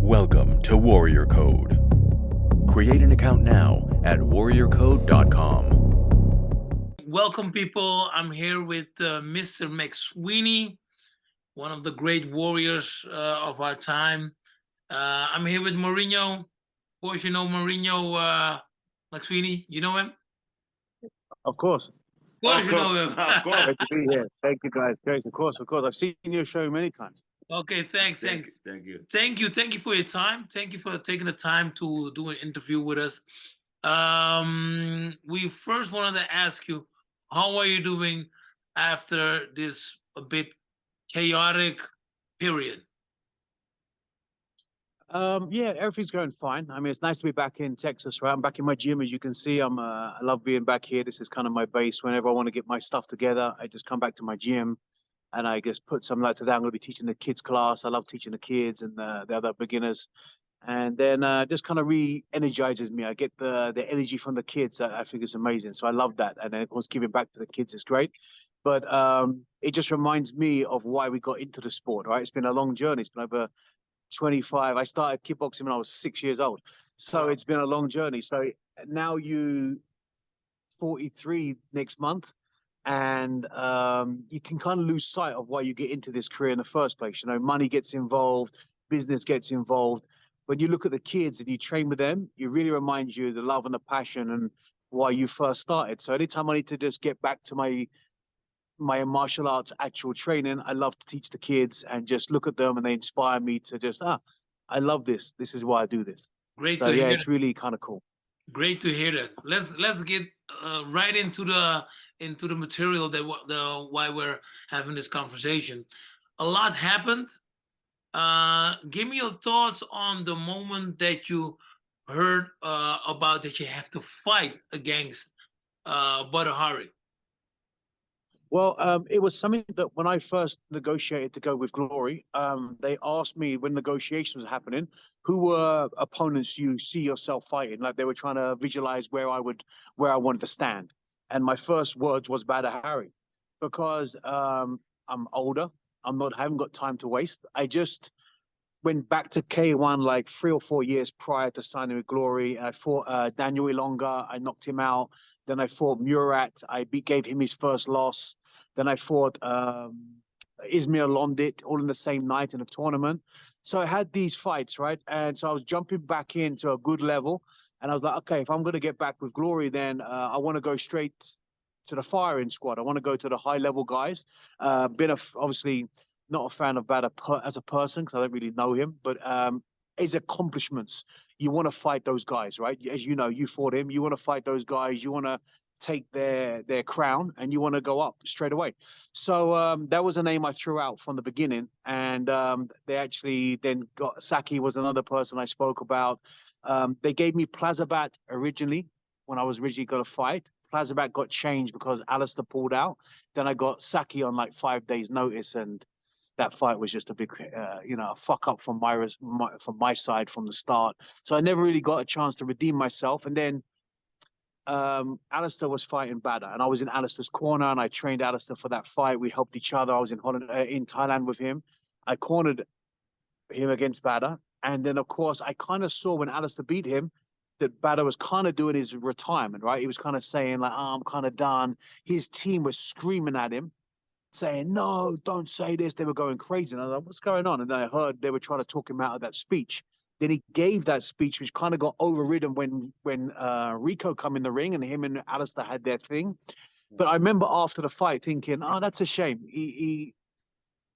Welcome to Warrior Code. Create an account now at warriorcode.com. Welcome, people. I'm here with Mr. McSweeney, one of the great warriors of our time. I'm here with Marinho. Of course, you know Marinho, McSweeney. You know him? Of course. Of course, you know him. Of course. Great to be here. Thank you, guys. Great. Of course. I've seen your show many times. Okay, thanks. Thank you. Thank you for your time. Thank you for taking the time to do an interview with us. We first wanted to ask you, how are you doing after this a bit chaotic period? Yeah, everything's going fine. I mean, it's nice to be back in Texas, right? I'm back in my gym, as you can see. I love being back here. This is kind of my base. Whenever I want to get my stuff together, I just come back to my gym. And I just put some, like today, I'm going to be teaching the kids class. I love teaching the kids and the other beginners. And then just kind of re-energizes me. I get the energy from the kids. I think it's amazing. So I love that. And then, of course, giving back to the kids is great. But it just reminds me of why we got into the sport, right? It's been a long journey. It's been over 25. I started kickboxing when I was 6 years old. So It's been a long journey. So now you 43 next month. And you can kind of lose sight of why you get into this career in the first place. You know, money gets involved, business gets involved. When you look at the kids and you train with them, it really reminds you of the love and the passion and why you first started. So anytime I need to just get back to my martial arts actual training, I love to teach the kids and just look at them and they inspire me to just, I love this. This is why I do this. Great so, to yeah, hear. It's really kind of cool. Great to hear that. Let's get right into the material that why we're having this conversation. A lot happened. Give me your thoughts on the moment that you heard about that you have to fight against Badr Hari. Well, it was something that when I first negotiated to go with Glory, they asked me when negotiations were happening, who were opponents you see yourself fighting? Like they were trying to visualize where I wanted to stand. And my first words was Badr Hari, because I'm older. Haven't got time to waste. I just went back to K1 like 3 or 4 years prior to signing with Glory. I fought Daniel Ilonga. I knocked him out. Then I fought Murat. Gave him his first loss. Then I fought Izmir Londit all in the same night in a tournament. So I had these fights, right? And so I was jumping back into a good level. And I was like, okay, if I'm going to get back with Glory, then I want to go straight to the firing squad. I want to go to the high-level guys. Obviously not a fan of Badr as a person because I don't really know him, but his accomplishments, you want to fight those guys, right? As you know, you fought him. You want to fight those guys. You want to take their crown and you want to go up straight away. So that was a name I threw out from the beginning. And they actually then got Saki was another person I spoke about. They gave me Plazabat originally when I was originally going to fight. Plazabat got changed because Alistair pulled out. Then I got Saki on like 5 days notice, and that fight was just a big, a fuck up from my side from the start. So I never really got a chance to redeem myself. And then Alistair was fighting Badr, and I was in Alistair's corner, and I trained Alistair for that fight. We helped each other. I was in Thailand with him. I cornered him against Badr, and then of course I kind of saw when Alistair beat him that Badr was kind of doing his retirement, right? He was kind of saying like, I'm kind of done. His team was screaming at him, saying, no, don't say this. They were going crazy. And I was like, what's going on? And then I heard they were trying to talk him out of that speech. Then he gave that speech, which kind of got overridden when Rico come in the ring and him and Alistair had their thing. But I remember after the fight thinking, oh, that's a shame. He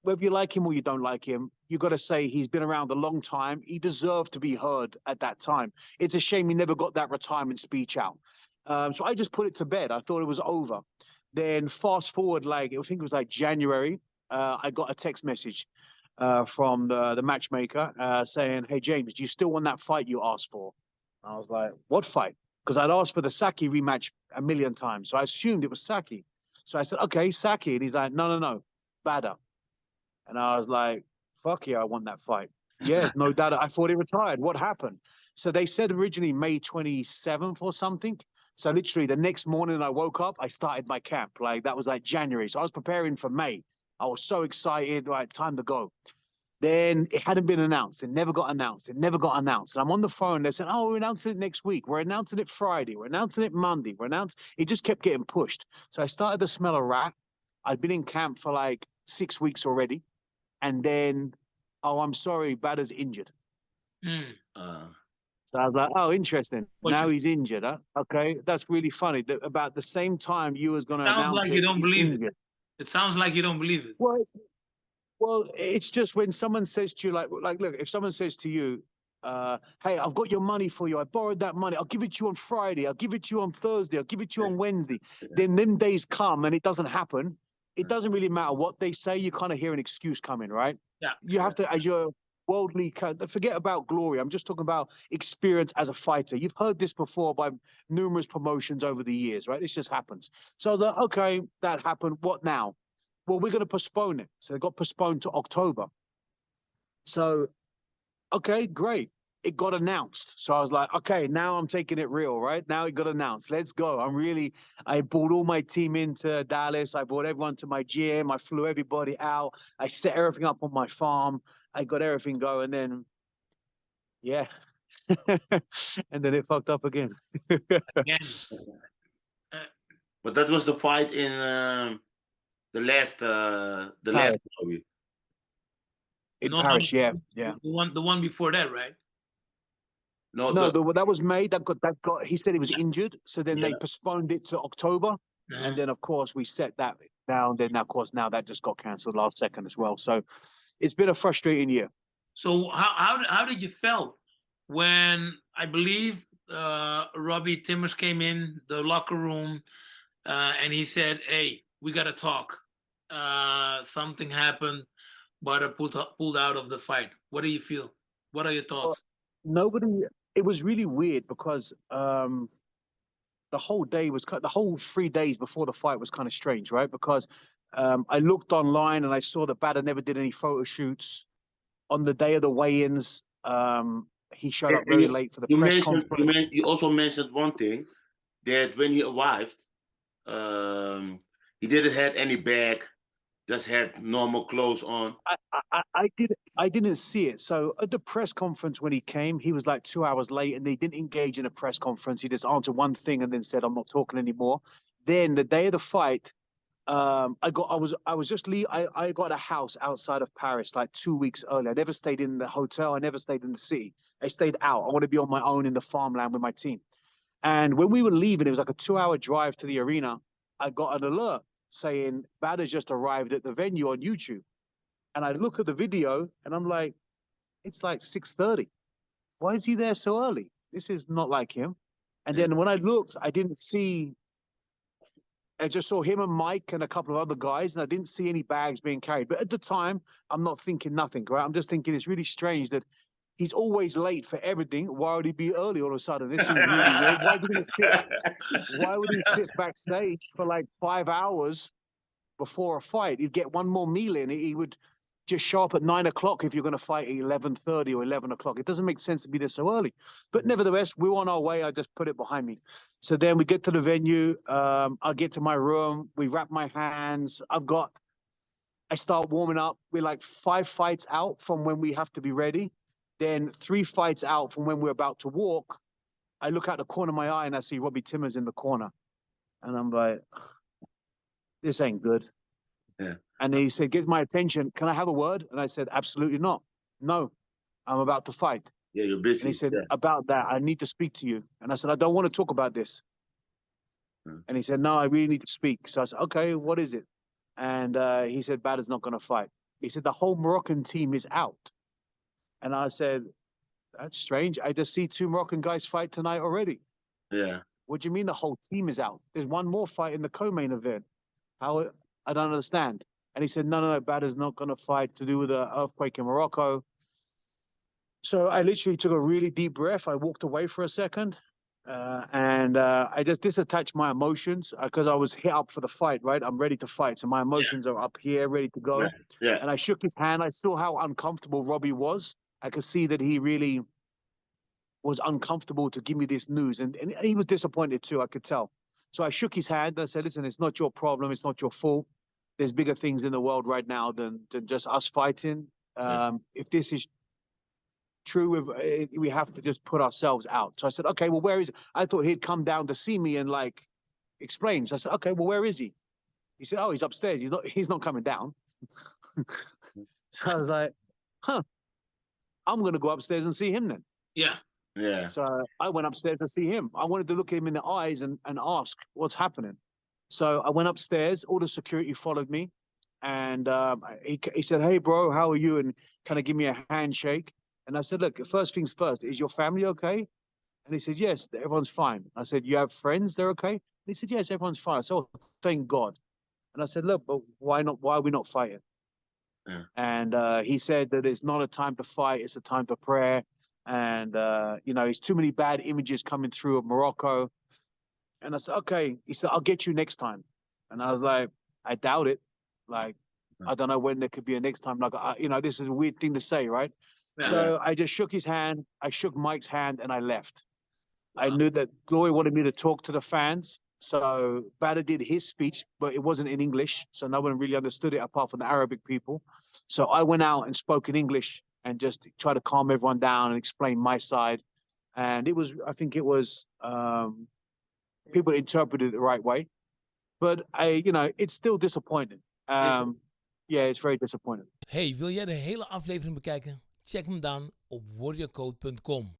whether you like him or you don't like him, you got to say he's been around a long time. He deserved to be heard at that time. It's a shame he never got that retirement speech out. So I just put it to bed. I thought it was over. Then fast forward, like I think it was like January, I got a text message from the matchmaker saying, hey, James, do you still want that fight you asked for? I was like, what fight? Because I'd asked for the Saki rematch a million times. So I assumed it was Saki. So I said, okay, Saki. And he's like, no, Badr. And I was like, fuck yeah, I want that fight. Yeah, no doubt. I thought he retired. What happened? So they said originally May 27th or something. So literally the next morning I woke up, I started my camp. Like that was like January. So I was preparing for May. I was so excited, right, time to go. Then it hadn't been announced. It never got announced. It never got announced. And I'm on the phone. They said, "Oh, we're announcing it next week. We're announcing it Friday. We're announcing it Monday. We're announcing." It just kept getting pushed. So I started to smell a rat. I'd been in camp for like 6 weeks already, and then, oh, I'm sorry, Badr's injured. Mm. So I was like, oh, interesting. What Now you- he's injured, huh? Okay, that's really funny. About the same time you was going to Sounds announce like it, you don't he's believe injured. it. It sounds like you don't believe it. Well, it's just when someone says to you, like, look, if someone says to you, hey, I've got your money for you. I borrowed that money. I'll give it to you on Friday. I'll give it to you on Thursday. I'll give it to you on Wednesday. Then them days come and it doesn't happen. It doesn't really matter what they say. You kind of hear an excuse coming, right? Yeah. You have to, as your worldly, forget about glory. I'm just talking about experience as a fighter. You've heard this before by numerous promotions over the years, right? This just happens. So I was like, okay, that happened. What now? Well, we're going to postpone it. So it got postponed to October. So, okay, great. It got announced. So I was like, okay, now I'm taking it real, right? Now it got announced. Let's go. I brought all my team into Dallas. I brought everyone to my gym. I flew everybody out. I set everything up on my farm. I got everything going. Then, yeah. And then it fucked up again. Again. But that was the fight in the last movie. In No, Paris, yeah. The one before that, right? No, that was May. That got. He said he was injured, so then they postponed it to October, and then of course we set that down. Then of course now that just got cancelled last second as well. So it's been a frustrating year. So how did you felt when I believe Robbie Timmers came in the locker room and he said, "Hey, we got to talk. Something happened. Badr pulled out of the fight." What do you feel? What are your thoughts? Nobody. It was really weird because the whole day was the whole 3 days before the fight was kind of strange, right? Because I looked online and I saw that Badr never did any photo shoots on the day of the weigh-ins. He showed up very late for the press conference. You also mentioned one thing, that when he arrived, he didn't have any bag, just had normal clothes on. I didn't see it. So at the press conference when he came, he was like 2 hours late, and they didn't engage in a press conference. He just answered one thing and then said, "I'm not talking anymore." Then the day of the fight, I got a house outside of Paris like 2 weeks earlier. I never stayed in the hotel. I never stayed in the city. I stayed out. I want to be on my own in the farmland with my team. And when we were leaving, it was like a 2-hour drive to the arena. I got an alert saying Badr just arrived at the venue on YouTube. And I look at the video and I'm like, it's like 6:30. Why is he there so early? This is not like him. And then when I looked, I just saw him and Mike and a couple of other guys, and I didn't see any bags being carried. But at the time, I'm not thinking nothing, right? I'm just thinking it's really strange that he's always late for everything. Why would he be early all of a sudden? This is really weird. Why would he sit backstage for like 5 hours before a fight? He'd get one more meal in. He would just show up at 9 o'clock if you're going to fight at 11:30 or 11 o'clock. It doesn't make sense to be there so early. But nevertheless, we were on our way. I just put it behind me. So then we get to the venue. I get to my room. We wrap my hands. I start warming up. We're like 5 fights out from when we have to be ready. Then 3 fights out from when we're about to walk. I look out the corner of my eye and I see Robbie Timmers in the corner. And I'm like, this ain't good. Yeah. And he said, "Get my attention. Can I have a word?" And I said, "Absolutely not. No, I'm about to fight." Yeah, you're busy. And he said, "About that, I need to speak to you." And I said, "I don't want to talk about this." And he said, "No, I really need to speak." So I said, "Okay, what is it?" And he said, "Badr's not going to fight." He said, "The whole Moroccan team is out." And I said, "That's strange. I just see 2 Moroccan guys fight tonight already." Yeah. "What do you mean the whole team is out? There's one more fight in the co-main event." How? I don't understand. And he said, no, Badr's not going to fight to do with the earthquake in Morocco. So I literally took a really deep breath. I walked away for a second, and I just disattached my emotions because I was hit up for the fight, right? I'm ready to fight. So my emotions are up here, ready to go. Yeah. And I shook his hand. I saw how uncomfortable Robbie was. I could see that he really was uncomfortable to give me this news. And he was disappointed too, I could tell. So I shook his hand and I said, "Listen, it's not your problem. It's not your fault. There's bigger things in the world right now than just us fighting. If this is true, we have to just put ourselves out. So I said, okay, well, where is it? I thought he'd come down to see me and like explain. So I said, okay, well, where is he? He said, oh, he's upstairs. He's not coming down. So I was like, huh, I'm going to go upstairs and see him then. Yeah. Yeah. So I went upstairs to see him. I wanted to look him in the eyes and ask what's happening. So I went upstairs, all the security followed me. And he said, hey, bro, how are you? And kind of give me a handshake. And I said, look, first things first, is your family okay? And he said, yes, everyone's fine. I said, you have friends, they're okay? And he said, yes, everyone's fine. So thank God. And I said, look, but why not? Why are we not fighting? Yeah. And he said that it's not a time to fight, it's a time for prayer. And, you know, it's too many bad images coming through of Morocco. And I said, okay. He said, I'll get you next time. And I was like, I doubt it. Like, I don't know when there could be a next time. Like, you know, this is a weird thing to say, right? Yeah. So I just shook his hand. I shook Mike's hand and I left. I Wow. knew that Glory wanted me to talk to the fans. So Badr did his speech, but it wasn't in English. So no one really understood it apart from the Arabic people. So I went out and spoke in English and just tried to calm everyone down and explain my side. And it was, I think it was, people interpreted it the right way. But you know, it's still disappointing. Yeah, it's very disappointing. Hey, wil jij de hele aflevering bekijken? Check hem dan op warriorcode.com.